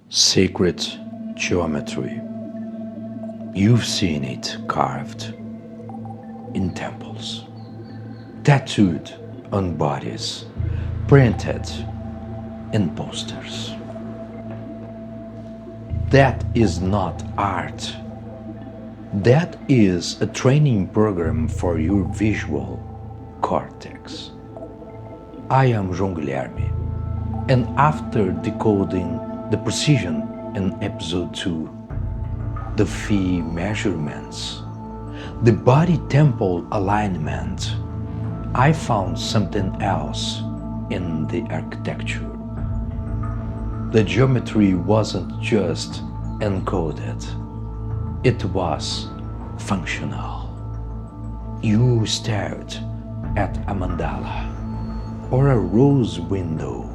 Sacred geometry. You've seen it carved in temples, tattooed on bodies, printed in posters. That is not art. That is a training program for your visual cortex. I am João Guilherme, and after decoding the precision in episode 2, the phi measurements, the body-temple alignment, I found something else in the architecture. The geometry wasn't just encoded, it was functional. You stared at a mandala, or a rose window,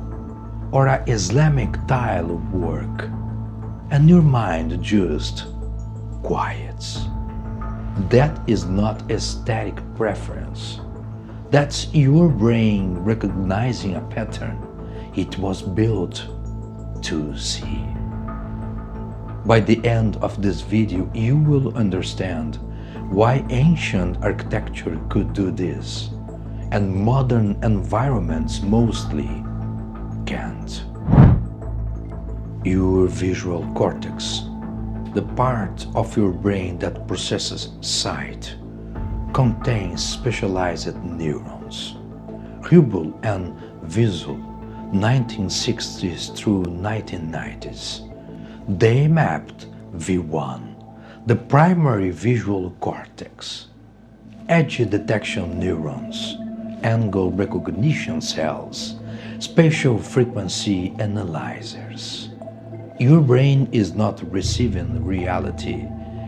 or a Islamic tile work, and your mind just quiets. That is not aesthetic preference. That's your brain recognizing a pattern it was built to see. By the end of this video, you will understand why ancient architecture could do this, and modern environments mostly can't. Your visual cortex, the part of your brain that processes sight, contains specialized neurons. Hubel and Wiesel, 1960s through 1990s, they mapped V1, the primary visual cortex, edge detection neurons, angle recognition cells, spatial frequency analyzers. Your brain is not receiving reality,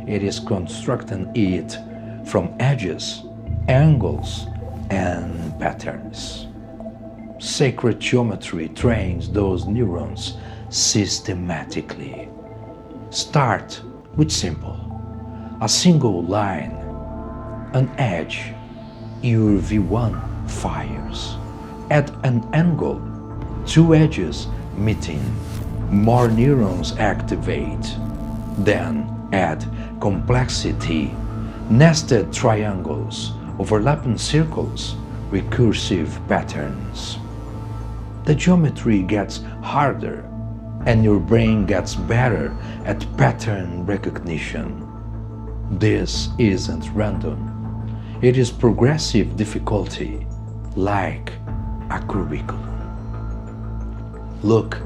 it is constructing it from edges, angles, and patterns. Sacred geometry trains those neurons systematically. Start with simple. A single line, an edge, your V1 fires. At an angle, two edges meeting, more neurons activate. Then add complexity, nested triangles, overlapping circles, recursive patterns. The geometry gets harder, and your brain gets better at pattern recognition. This isn't random. It is progressive difficulty, like a curriculum. Look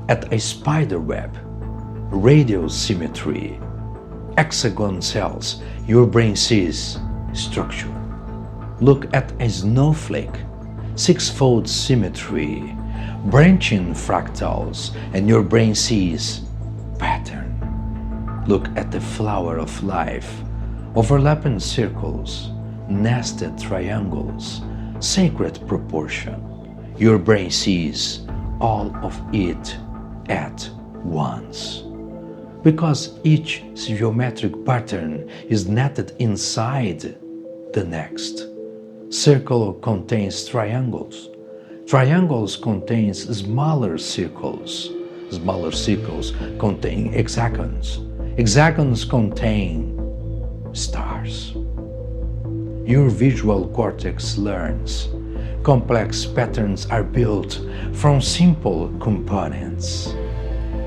at a spider web, radial symmetry, hexagon cells, your brain sees structure. Look at a snowflake, six-fold symmetry, branching fractals, and your brain sees pattern. Look at the flower of life, overlapping circles, nested triangles, sacred proportion. Your brain sees all of it at once. Because each geometric pattern is netted inside the next. Circle contains triangles. Triangles contains smaller circles. Smaller circles contain hexagons. Hexagons contain stars. Your visual cortex learns. Complex patterns are built from simple components.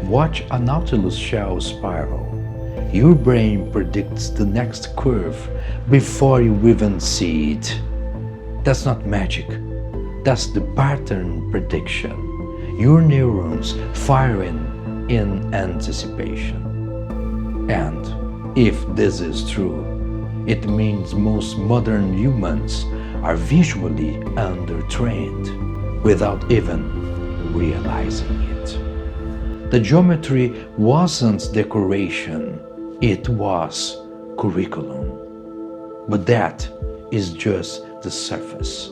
Watch a Nautilus shell spiral. Your brain predicts the next curve before you even see it. That's not magic. That's the pattern prediction. Your neurons firing in anticipation. And if this is true, it means most modern humans are visually undertrained without even realizing it. The geometry wasn't decoration, it was curriculum. But that is just the surface.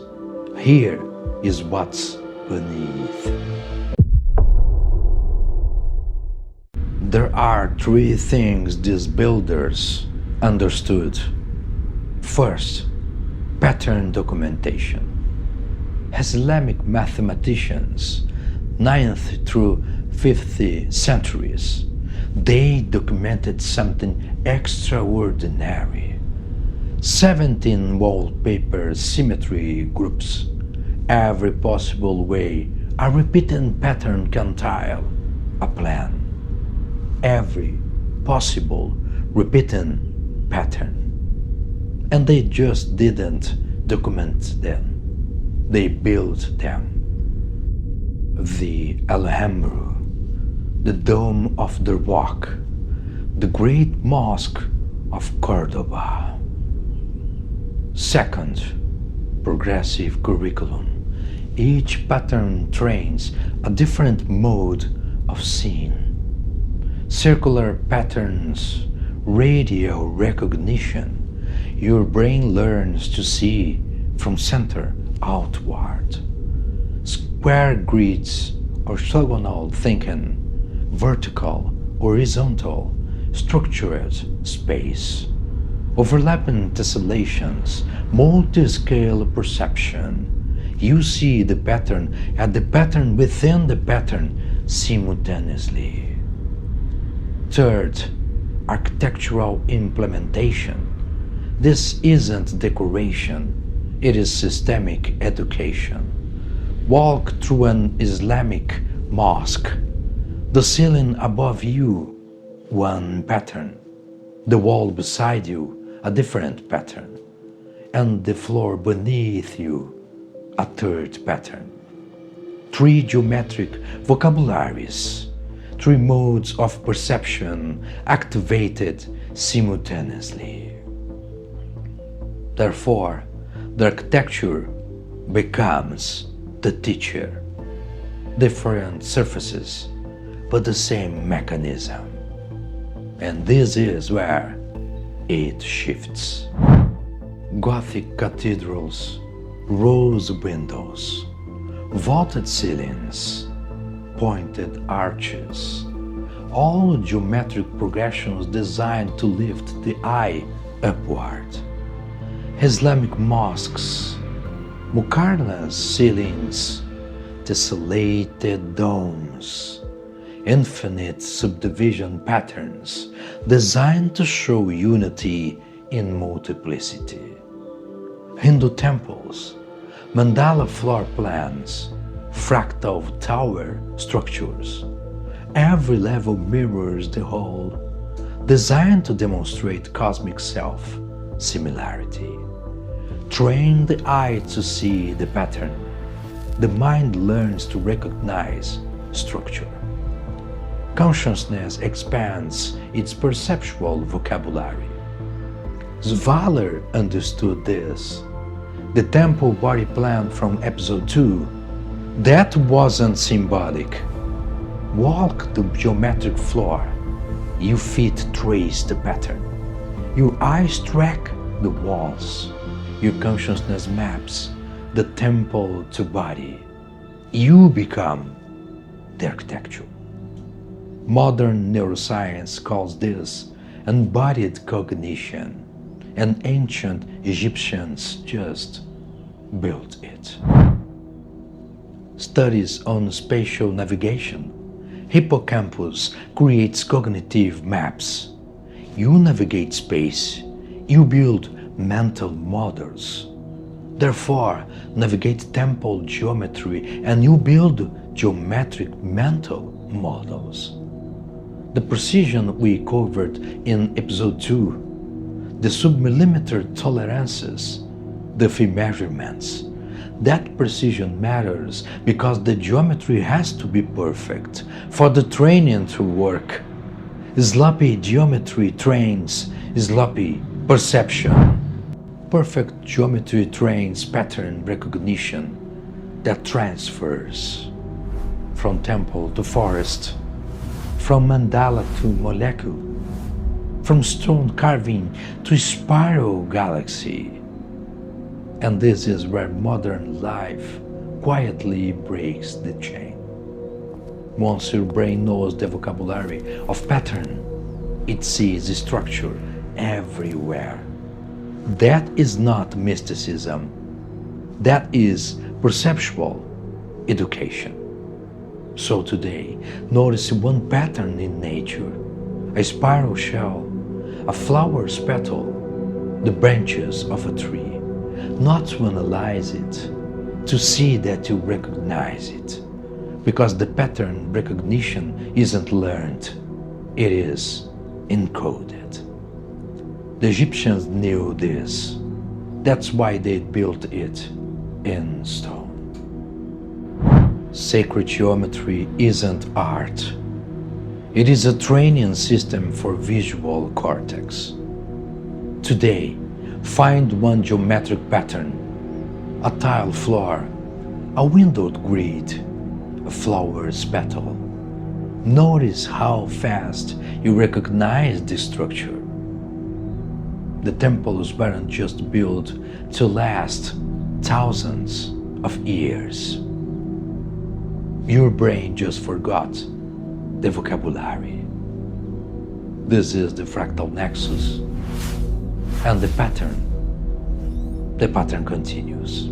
Here is what's beneath. There are three things these builders understood. First, pattern documentation. Islamic mathematicians, 9th through 50 centuries, they documented something extraordinary. 17 wallpaper symmetry groups, every possible way a repeating pattern can tile a plan. Every possible repeating pattern. And they just didn't document them. They built them. The Alhambra, the Dome of the Rock, the Great Mosque of Cordoba. Second, progressive curriculum. Each pattern trains a different mode of seeing. Circular patterns, radial recognition. Your brain learns to see from center outward. Square grids, orthogonal thinking, vertical, horizontal, structured space, overlapping tessellations, multi-scale perception. You see the pattern and the pattern within the pattern simultaneously. Third, architectural implementation. This isn't decoration, it is systemic education. Walk through an Islamic mosque. The ceiling above you, one pattern. The wall beside you, a different pattern. And the floor beneath you, a third pattern. 3 geometric vocabularies, 3 modes of perception activated simultaneously. Therefore, the architecture becomes the teacher. Different surfaces, but the same mechanism. And this is where it shifts. Gothic cathedrals, rose windows, vaulted ceilings, pointed arches, all geometric progressions designed to lift the eye upward. Islamic mosques, muqarnas ceilings, tessellated domes, infinite subdivision patterns designed to show unity in multiplicity. Hindu temples, mandala floor plans, fractal tower structures. Every level mirrors the whole, designed to demonstrate cosmic self-similarity. Train the eye to see the pattern. The mind learns to recognize structure. Consciousness expands its perceptual vocabulary. Svaler understood this. The temple body plan from episode 2, that wasn't symbolic. Walk the geometric floor. Your feet trace the pattern. Your eyes track the walls. Your consciousness maps the temple to body. You become the architecture. Modern neuroscience calls this embodied cognition, and ancient Egyptians just built it. Studies on spatial navigation. Hippocampus creates cognitive maps. You navigate space. You build mental models. Therefore, navigate temple geometry and you build geometric mental models. The precision we covered in episode 2, the submillimeter tolerances, the phi measurements. That precision matters because the geometry has to be perfect for the training to work. Sloppy geometry trains sloppy perception. Perfect geometry trains pattern recognition that transfers from temple to forest, from mandala to molecule, from stone carving to spiral galaxy. And this is where modern life quietly breaks the chain. Once your brain knows the vocabulary of pattern, it sees structure everywhere. That is not mysticism. That is perceptual education. So today, notice one pattern in nature: a spiral shell, a flower's petal, the branches of a tree. Not to analyze it, to see that you recognize it. Because the pattern recognition isn't learned, it is encoded. The Egyptians knew this. That's why they built it in stone. Sacred geometry isn't art. It is a training system for visual cortex. Today, find one geometric pattern: a tile floor, a windowed grid, a flower's petal. Notice how fast you recognize this structure. The temples weren't just built to last thousands of years. Your brain just forgot the vocabulary. This is the fractal nexus, and the pattern continues.